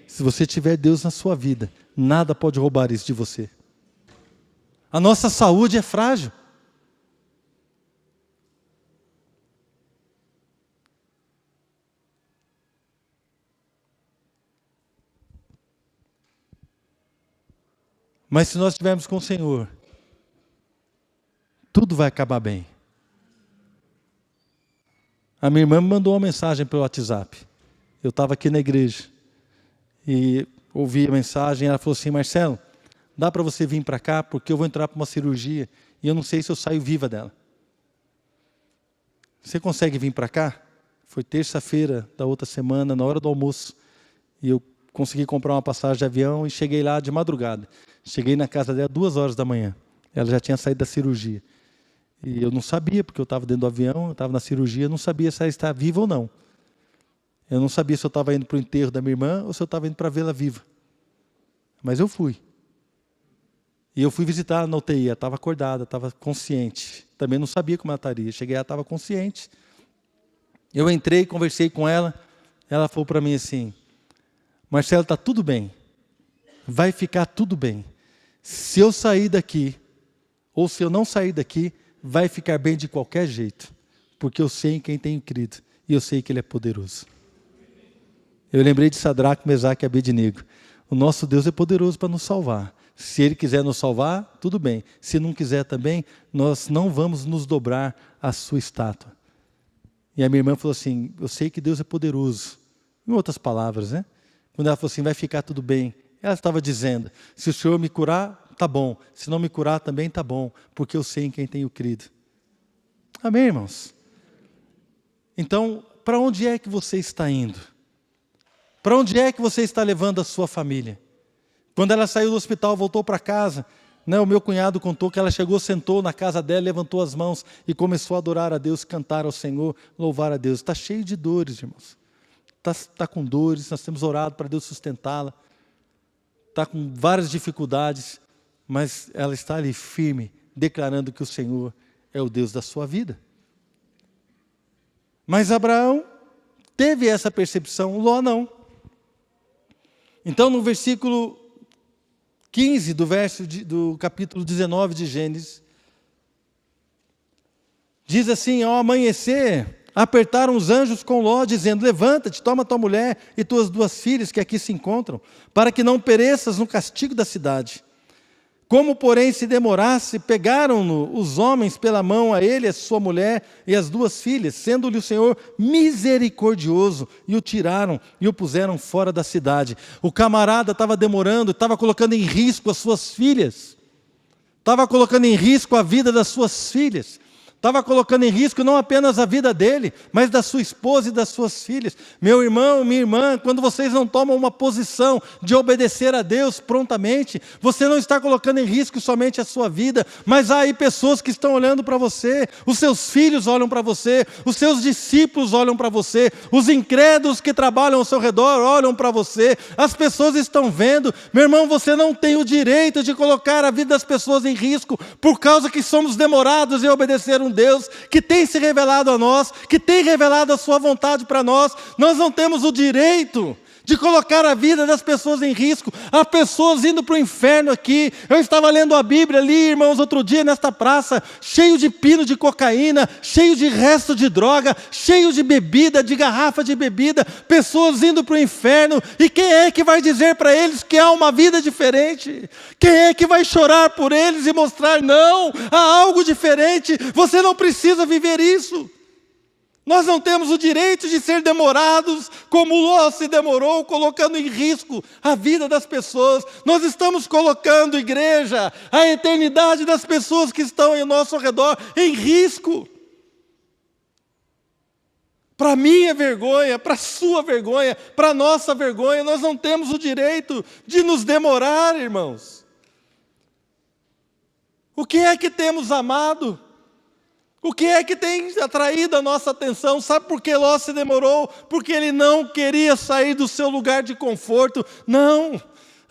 Se você tiver Deus na sua vida, nada pode roubar isso de você. A nossa saúde é frágil. Mas se nós estivermos com o Senhor, tudo vai acabar bem. A minha irmã me mandou uma mensagem pelo WhatsApp. Eu estava aqui na igreja e ouvi a mensagem. Ela falou assim: Marcelo, dá para você vir para cá porque eu vou entrar para uma cirurgia e eu não sei se eu saio viva dela. Você consegue vir para cá? Foi terça-feira da outra semana, na hora do almoço, e eu consegui comprar uma passagem de avião e cheguei lá de madrugada. Cheguei na casa dela 2h da manhã. Ela já tinha saído da cirurgia. E eu não sabia, porque eu estava dentro do avião, eu estava na cirurgia, eu não sabia se ela estava viva ou não. Eu não sabia se eu estava indo para o enterro da minha irmã ou se eu estava indo para vê-la viva. Mas eu fui. E eu fui visitar ela na UTI, ela estava acordada, estava consciente. Também não sabia como ela estaria. Cheguei, ela estava consciente. Eu entrei, conversei com ela. Ela falou para mim assim: Marcelo, está tudo bem. Vai ficar tudo bem. Se eu sair daqui, ou se eu não sair daqui, vai ficar bem de qualquer jeito. Porque eu sei em quem tenho crido. E eu sei que Ele é poderoso. Eu lembrei de Sadraque, Mesaque e Abednego. O nosso Deus é poderoso para nos salvar. Se Ele quiser nos salvar, tudo bem. Se não quiser também, nós não vamos nos dobrar à sua estátua. E a minha irmã falou assim: eu sei que Deus é poderoso. Em outras palavras, né? Quando ela falou assim: vai ficar tudo bem. Ela estava dizendo: se o Senhor me curar, tá bom. Se não me curar, também tá bom. Porque eu sei em quem tenho crido. Amém, irmãos? Então, para onde é que você está indo? Para onde é que você está levando a sua família? Quando ela saiu do hospital, voltou para casa, né, o meu cunhado contou que ela chegou, sentou na casa dela, levantou as mãos e começou a adorar a Deus, cantar ao Senhor, louvar a Deus. Está cheio de dores, irmãos. Está com dores, nós temos orado para Deus sustentá-la. Está com várias dificuldades, mas ela está ali firme, declarando que o Senhor é o Deus da sua vida. Mas Abraão teve essa percepção, Ló não. Então, no versículo 15 do capítulo 19 de Gênesis, diz assim: ao amanhecer, apertaram os anjos com Ló, dizendo: levanta-te, toma tua mulher e tuas 2 filhas que aqui se encontram, para que não pereças no castigo da cidade. Como, porém, se demorasse, pegaram-no os homens pela mão, a ele, a sua mulher e as 2 filhas, sendo-lhe o Senhor misericordioso, e o tiraram e o puseram fora da cidade. O camarada estava demorando, estava colocando em risco as suas filhas, estava colocando em risco a vida das suas filhas. Estava colocando em risco não apenas a vida dele, mas da sua esposa e das suas filhas. Meu irmão, minha irmã, quando vocês não tomam uma posição de obedecer a Deus prontamente, você não está colocando em risco somente a sua vida, mas há aí pessoas que estão olhando para você, os seus filhos olham para você, os seus discípulos olham para você, os incrédulos que trabalham ao seu redor olham para você, as pessoas estão vendo. Meu irmão, você não tem o direito de colocar a vida das pessoas em risco, por causa que somos demorados em obedecer um Deus que tem se revelado a nós, que tem revelado a sua vontade para nós. Nós não temos o direito de colocar a vida das pessoas em risco. Há pessoas indo para o inferno aqui. Eu estava lendo a Bíblia ali, irmãos, outro dia nesta praça, cheio de pino de cocaína, cheio de resto de droga, cheio de bebida, de garrafa de bebida, pessoas indo para o inferno. E quem é que vai dizer para eles que há uma vida diferente? Quem é que vai chorar por eles e mostrar: não, há algo diferente, você não precisa viver isso? Nós não temos o direito de ser demorados, como Ló se demorou, colocando em risco a vida das pessoas. Nós estamos colocando, igreja, a eternidade das pessoas que estão ao nosso redor em risco. Para minha vergonha, para a sua vergonha, para a nossa vergonha, nós não temos o direito de nos demorar, irmãos. O que é que temos amado? O que é que tem atraído a nossa atenção? Sabe por que Ló se demorou? Porque ele não queria sair do seu lugar de conforto. Não,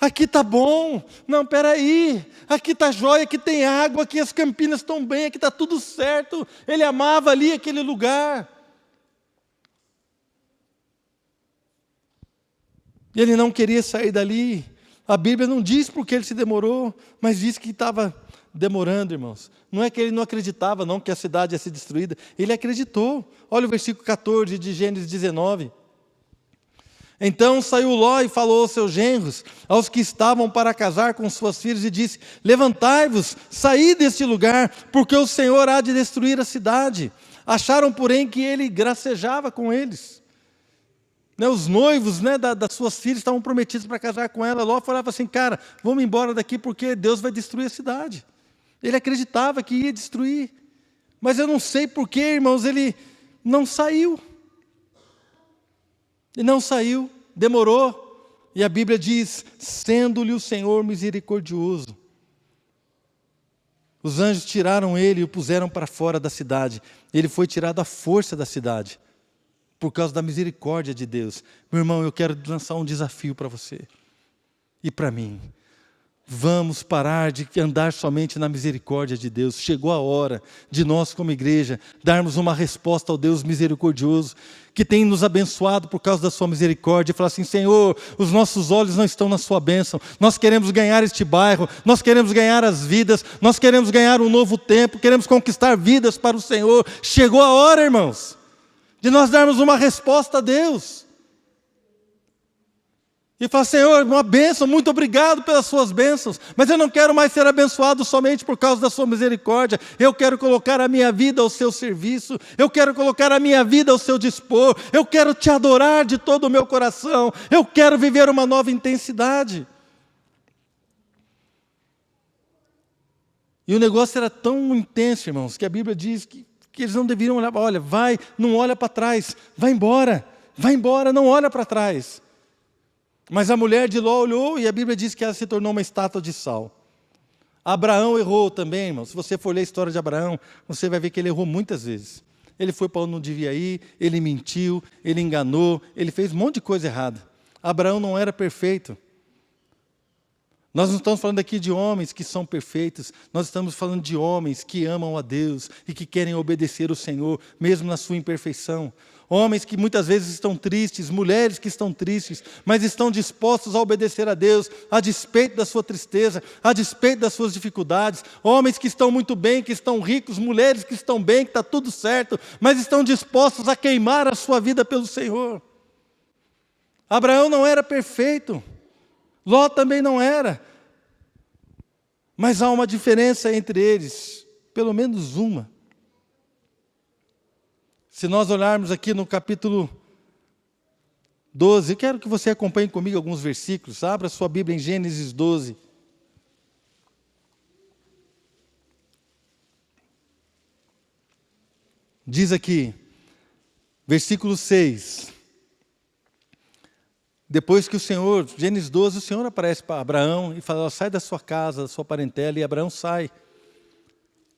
aqui está bom. Não, espera aí. Aqui está jóia, aqui tem água, aqui as campinas estão bem, aqui está tudo certo. Ele amava ali aquele lugar. Ele não queria sair dali. A Bíblia não diz por que ele se demorou, mas diz que estava demorando, irmãos. Não é que ele não acreditava, não, que a cidade ia ser destruída. Ele acreditou. Olha o versículo 14 de Gênesis 19. Então saiu Ló e falou aos seus genros, aos que estavam para casar com suas filhas, e disse: levantai-vos, saí deste lugar, porque o Senhor há de destruir a cidade. Acharam, porém, que ele gracejava com eles. Os noivos das suas filhas estavam prometidos para casar com ela. Ló falava assim: cara, vamos embora daqui porque Deus vai destruir a cidade. Ele acreditava que ia destruir. Mas eu não sei porquê, irmãos, ele não saiu. E não saiu, demorou. E a Bíblia diz: sendo-lhe o Senhor misericordioso. Os anjos tiraram ele e o puseram para fora da cidade. Ele foi tirado à força da cidade, por causa da misericórdia de Deus. Meu irmão, eu quero lançar um desafio para você e para mim. Vamos parar de andar somente na misericórdia de Deus. Chegou a hora de nós, como igreja, darmos uma resposta ao Deus misericordioso, que tem nos abençoado por causa da sua misericórdia, e falar assim: Senhor, os nossos olhos não estão na sua bênção, nós queremos ganhar este bairro, nós queremos ganhar as vidas, nós queremos ganhar um novo tempo, queremos conquistar vidas para o Senhor. Chegou a hora, irmãos, de nós darmos uma resposta a Deus. E falar: Senhor, uma bênção, muito obrigado pelas suas bênçãos, mas eu não quero mais ser abençoado somente por causa da sua misericórdia. Eu quero colocar a minha vida ao seu serviço, eu quero colocar a minha vida ao seu dispor, eu quero te adorar de todo o meu coração, eu quero viver uma nova intensidade. E o negócio era tão intenso, irmãos, que a Bíblia diz que eles não deveriam olhar. Olha, vai, não olha para trás, vai embora, não olha para trás. Mas a mulher de Ló olhou e a Bíblia diz que ela se tornou uma estátua de sal. Abraão errou também, irmão. Se você for ler a história de Abraão, você vai ver que ele errou muitas vezes. Ele foi para onde não devia ir, ele mentiu, ele enganou, ele fez um monte de coisa errada. Abraão não era perfeito. Nós não estamos falando aqui de homens que são perfeitos, nós estamos falando de homens que amam a Deus e que querem obedecer o Senhor, mesmo na sua imperfeição. Homens que muitas vezes estão tristes, mulheres que estão tristes, mas estão dispostos a obedecer a Deus, a despeito da sua tristeza, a despeito das suas dificuldades. Homens que estão muito bem, que estão ricos, mulheres que estão bem, que está tudo certo, mas estão dispostos a queimar a sua vida pelo Senhor. Abraão não era perfeito, Ló também não era, mas há uma diferença entre eles, pelo menos uma. Se nós olharmos aqui no capítulo 12, eu quero que você acompanhe comigo alguns versículos. Abra sua Bíblia em Gênesis 12. Diz aqui, versículo 6. Depois que Gênesis 12, o Senhor aparece para Abraão e fala: sai da sua casa, da sua parentela, e Abraão sai.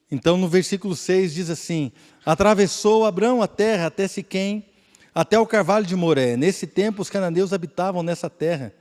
Então, no versículo 6 diz assim: atravessou Abraão a terra até Siquém, até o carvalho de Moré. Nesse tempo, os cananeus habitavam nessa terra.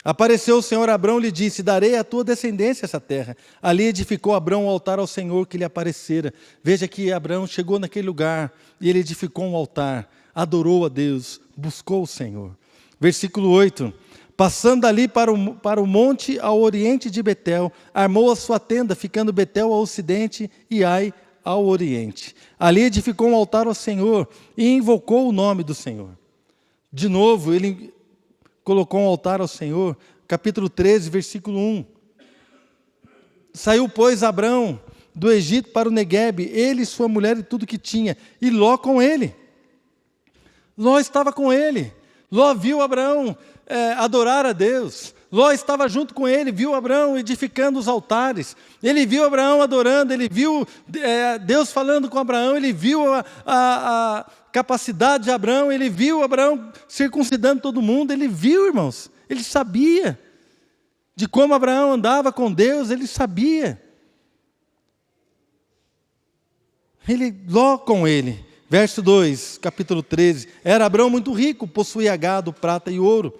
Apareceu o Senhor a Abraão e lhe disse: darei à tua descendência essa terra. Ali edificou Abraão um altar ao Senhor que lhe aparecera. Veja que Abraão chegou naquele lugar e ele edificou um altar, adorou a Deus, buscou o Senhor. Versículo 8. Passando dali para o monte ao oriente de Betel, armou a sua tenda, ficando Betel ao ocidente e Ai ao oriente. Ali edificou um altar ao Senhor e invocou o nome do Senhor. De novo, ele colocou um altar ao Senhor. Capítulo 13, versículo 1. Saiu, pois, Abrão do Egito para o Neguebe, ele, sua mulher e tudo que tinha, e Ló com ele. Ló estava com ele. Ló viu Abraão adorar a Deus. Ló estava junto com ele, viu Abraão edificando os altares. Ele viu Abraão adorando, ele viu Deus falando com Abraão, ele viu a capacidade de Abraão, ele viu Abraão circuncidando todo mundo, ele viu, irmãos, ele sabia de como Abraão andava com Deus, ele sabia. Ló com ele. Verso 2, capítulo 13. Era Abraão muito rico, possuía gado, prata e ouro.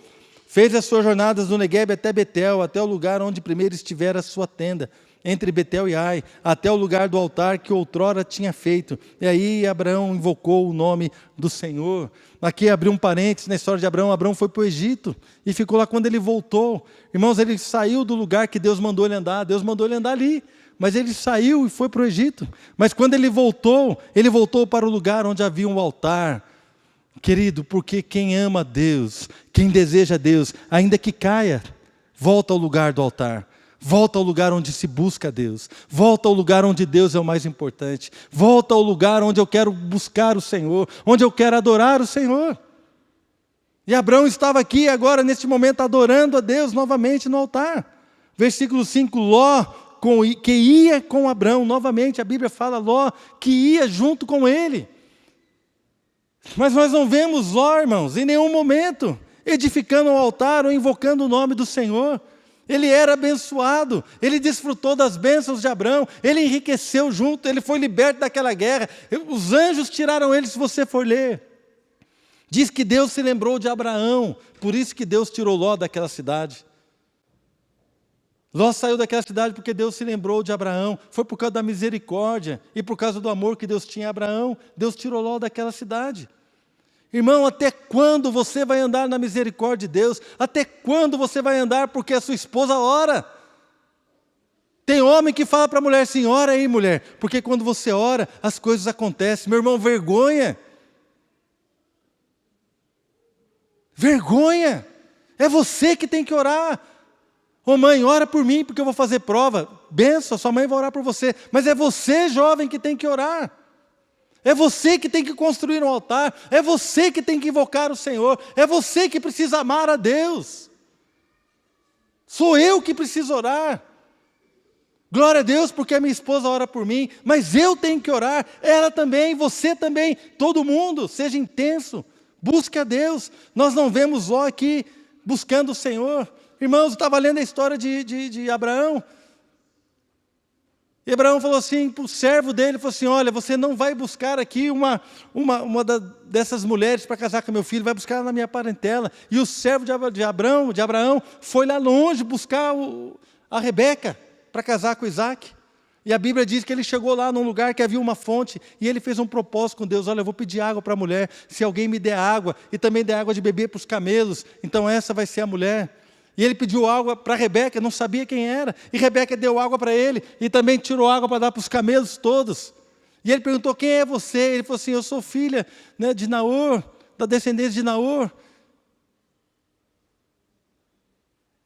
Fez as suas jornadas do Neguebe até Betel, até o lugar onde primeiro estivera a sua tenda, entre Betel e Ai, até o lugar do altar que outrora tinha feito. E aí Abraão invocou o nome do Senhor. Aqui abriu um parênteses na história de Abraão. Abraão foi para o Egito e ficou lá. Quando ele voltou, irmãos, ele saiu do lugar que Deus mandou ele andar. Deus mandou ele andar ali. Mas ele saiu e foi para o Egito. Mas quando ele voltou para o lugar onde havia um altar, Querido, porque quem ama a Deus, quem deseja a Deus, ainda que caia, volta ao lugar do altar. Volta ao lugar onde se busca a Deus. Volta ao lugar onde Deus é o mais importante. Volta ao lugar onde eu quero buscar o Senhor, onde eu quero adorar o Senhor. E Abraão estava aqui agora, neste momento, adorando a Deus novamente no altar. Versículo 5, Ló, que ia com Abraão, novamente a Bíblia fala Ló, que ia junto com ele. Mas nós não vemos Ló, irmãos, em nenhum momento, edificando um altar ou invocando o nome do Senhor. Ele era abençoado, ele desfrutou das bênçãos de Abraão, ele enriqueceu junto, ele foi liberto daquela guerra. Os anjos tiraram ele, se você for ler. Diz que Deus se lembrou de Abraão, por isso que Deus tirou Ló daquela cidade. Ló saiu daquela cidade porque Deus se lembrou de Abraão. Foi por causa da misericórdia e por causa do amor que Deus tinha a Abraão. Deus tirou Ló daquela cidade. Irmão, até quando você vai andar na misericórdia de Deus? Até quando você vai andar porque a sua esposa ora? Tem homem que fala para a mulher assim, ora aí mulher, porque quando você ora, as coisas acontecem. Meu irmão, vergonha. Vergonha. É você que tem que orar. Ô mãe, ora por mim porque eu vou fazer prova. Benção, sua mãe vai orar por você. Mas é você, jovem, que tem que orar. É você que tem que construir um altar. É você que tem que invocar o Senhor. É você que precisa amar a Deus. Sou eu que preciso orar. Glória a Deus porque a minha esposa ora por mim. Mas eu tenho que orar. Ela também, você também. Todo mundo, seja intenso. Busque a Deus. Nós não vemos Ló aqui buscando o Senhor. Irmãos, eu estava lendo a história de Abraão. E Abraão falou assim para o servo dele, falou assim, olha, você não vai buscar aqui dessas mulheres para casar com meu filho, vai buscar na minha parentela. E o servo de Abraão foi lá longe buscar a Rebeca para casar com Isaac. E a Bíblia diz que ele chegou lá num lugar que havia uma fonte, e ele fez um propósito com Deus, olha, eu vou pedir água para a mulher, se alguém me der água, e também der água de beber para os camelos, então essa vai ser a mulher. E ele pediu água para Rebeca, não sabia quem era. E Rebeca deu água para ele. E também tirou água para dar para os camelos todos. E ele perguntou, quem é você? Ele falou assim, eu sou filha, né, de Naor, da descendência de Naor.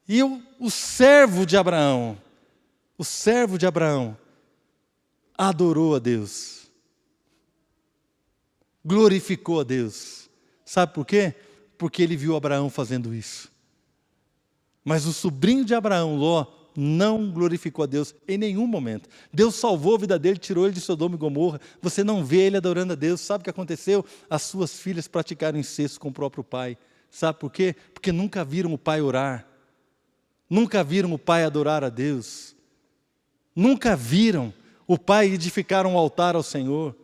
E o servo de Abraão, adorou a Deus. Glorificou a Deus. Sabe por quê? Porque ele viu Abraão fazendo isso. Mas o sobrinho de Abraão, Ló, não glorificou a Deus em nenhum momento. Deus salvou a vida dele, tirou ele de Sodoma e Gomorra. Você não vê ele adorando a Deus. Sabe o que aconteceu? As suas filhas praticaram incesto com o próprio pai. Sabe por quê? Porque nunca viram o pai orar. Nunca viram o pai adorar a Deus. Nunca viram o pai edificar um altar ao Senhor.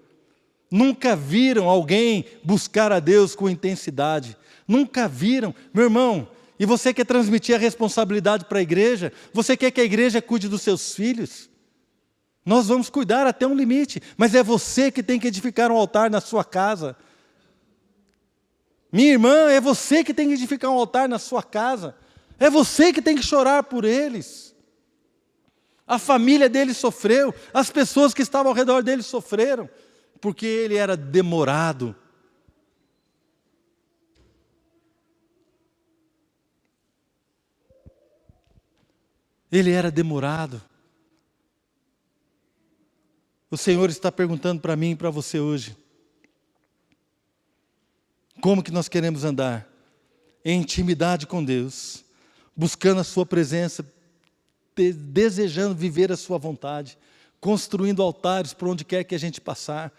Nunca viram alguém buscar a Deus com intensidade. Nunca viram. Meu irmão, e você quer transmitir a responsabilidade para a igreja? Você quer que a igreja cuide dos seus filhos? Nós vamos cuidar até um limite, mas é você que tem que edificar um altar na sua casa. Minha irmã, é você que tem que edificar um altar na sua casa. É você que tem que chorar por eles. A família dele sofreu, as pessoas que estavam ao redor dele sofreram, porque ele era demorado. Ele era demorado. O Senhor está perguntando para mim e para você hoje. Como que nós queremos andar? Em intimidade com Deus, buscando a sua presença, desejando viver a sua vontade, construindo altares por onde quer que a gente passar,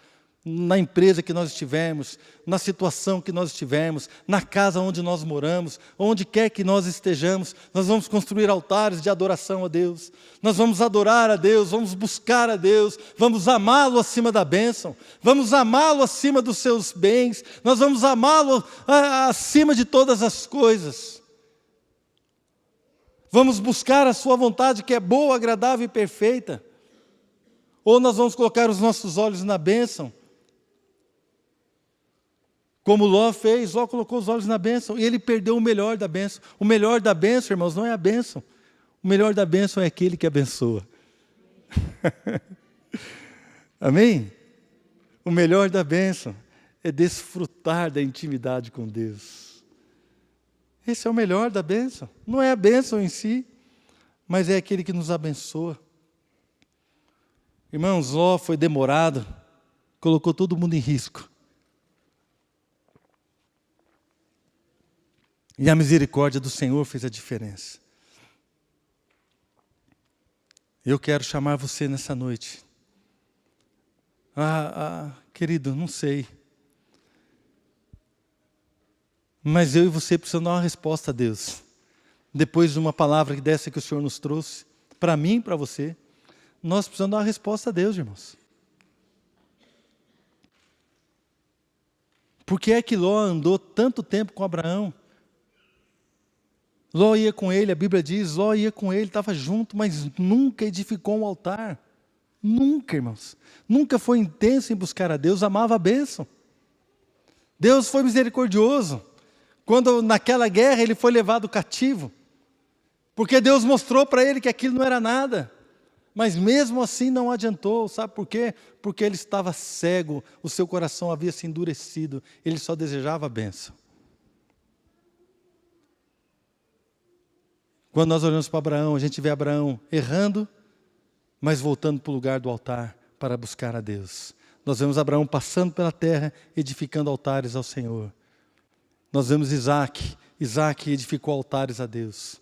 na empresa que nós estivermos, na situação que nós estivermos, na casa onde nós moramos, onde quer que nós estejamos, nós vamos construir altares de adoração a Deus, nós vamos adorar a Deus, vamos buscar a Deus, vamos amá-lo acima da bênção, vamos amá-lo acima dos seus bens, nós vamos amá-lo acima de todas as coisas. Vamos buscar a sua vontade que é boa, agradável e perfeita. Ou nós vamos colocar os nossos olhos na bênção, como Ló fez. Ló colocou os olhos na bênção e ele perdeu o melhor da bênção. O melhor da bênção, irmãos, não é a bênção. O melhor da bênção é aquele que abençoa. Amém? O melhor da bênção é desfrutar da intimidade com Deus. Esse é o melhor da bênção. Não é a bênção em si, mas é aquele que nos abençoa. Irmãos, Ló foi demorado, colocou todo mundo em risco. E a misericórdia do Senhor fez a diferença. Eu quero chamar você nessa noite. Querido, não sei. Mas eu e você precisamos dar uma resposta a Deus. Depois de uma palavra dessa que o Senhor nos trouxe, para mim e para você, nós precisamos dar uma resposta a Deus, irmãos. Por que é que Ló andou tanto tempo com Abraão? Ló ia com ele, a Bíblia diz, Ló ia com ele, estava junto, mas nunca edificou um altar. Nunca, irmãos. Nunca foi intenso em buscar a Deus, amava a bênção. Deus foi misericordioso. Quando naquela guerra ele foi levado cativo. Porque Deus mostrou para ele que aquilo não era nada. Mas mesmo assim não adiantou, sabe por quê? Porque ele estava cego, o seu coração havia se endurecido, ele só desejava a bênção. Quando nós olhamos para Abraão, a gente vê Abraão errando, mas voltando para o lugar do altar para buscar a Deus. Nós vemos Abraão passando pela terra, edificando altares ao Senhor. Nós vemos Isaac edificou altares a Deus.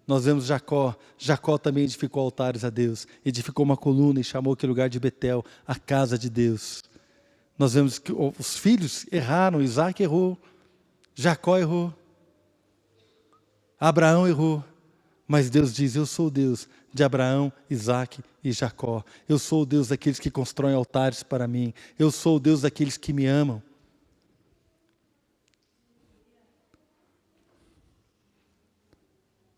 Nós vemos Jacó também edificou altares a Deus. Edificou uma coluna e chamou aquele lugar de Betel, a casa de Deus. Nós vemos que os filhos erraram, Isaac errou, Jacó errou, Abraão errou. Mas Deus diz, eu sou o Deus de Abraão, Isaac e Jacó. Eu sou o Deus daqueles que constroem altares para mim. Eu sou o Deus daqueles que me amam.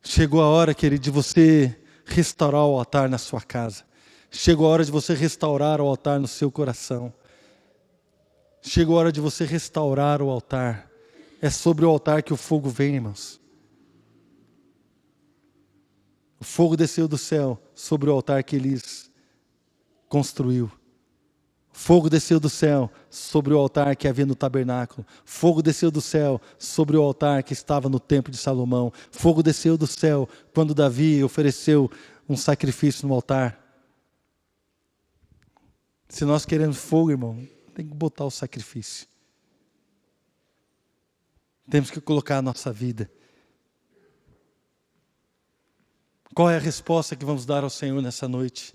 Chegou a hora, querido, de você restaurar o altar na sua casa. Chegou a hora de você restaurar o altar no seu coração. Chegou a hora de você restaurar o altar. É sobre o altar que o fogo vem, irmãos. O fogo desceu do céu sobre o altar que Elis construiu. Fogo desceu do céu sobre o altar que havia no tabernáculo. Fogo desceu do céu sobre o altar que estava no templo de Salomão. Fogo desceu do céu quando Davi ofereceu um sacrifício no altar. Se nós queremos fogo, irmão, tem que botar o sacrifício. Temos que colocar a nossa vida. Qual é a resposta que vamos dar ao Senhor nessa noite?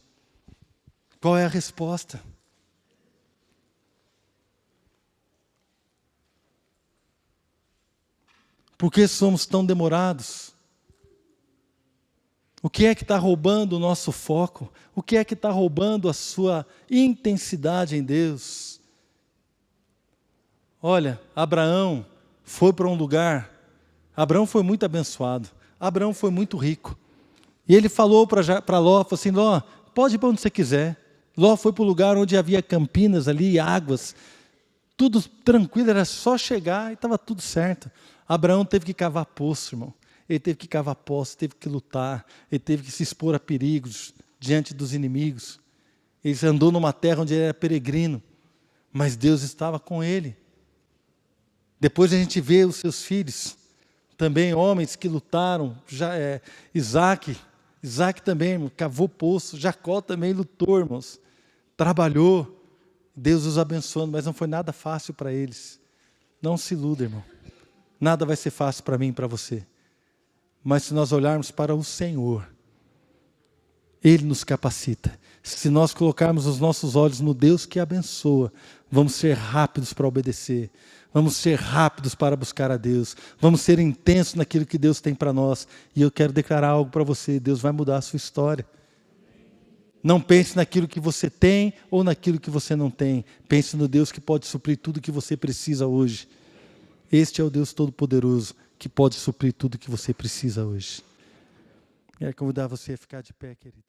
Qual é a resposta? Por que somos tão demorados? O que é que está roubando o nosso foco? O que é que está roubando a sua intensidade em Deus? Olha, Abraão foi para um lugar, Abraão foi muito abençoado, Abraão foi muito rico. E ele falou para Ló, falou assim, Ló, pode ir para onde você quiser. Ló foi para o lugar onde havia campinas ali, águas, tudo tranquilo, era só chegar e estava tudo certo. Abraão teve que cavar poço, irmão. Ele teve que cavar poço, teve que lutar, ele teve que se expor a perigos diante dos inimigos. Ele andou numa terra onde ele era peregrino, mas Deus estava com ele. Depois a gente vê os seus filhos, também homens que lutaram, Isaac também, irmão, cavou poço, Jacó também lutou, irmãos, trabalhou, Deus os abençoando, mas não foi nada fácil para eles. Não se iluda, irmão, nada vai ser fácil para mim e para você, mas se nós olharmos para o Senhor, Ele nos capacita. Se nós colocarmos os nossos olhos no Deus que abençoa, vamos ser rápidos para obedecer, vamos ser rápidos para buscar a Deus, vamos ser intensos naquilo que Deus tem para nós. E eu quero declarar algo para você, Deus vai mudar a sua história. Não pense naquilo que você tem ou naquilo que você não tem. Pense no Deus que pode suprir tudo que você precisa hoje. Este é o Deus Todo-Poderoso que pode suprir tudo que você precisa hoje. Quero convidar você a ficar de pé, querido.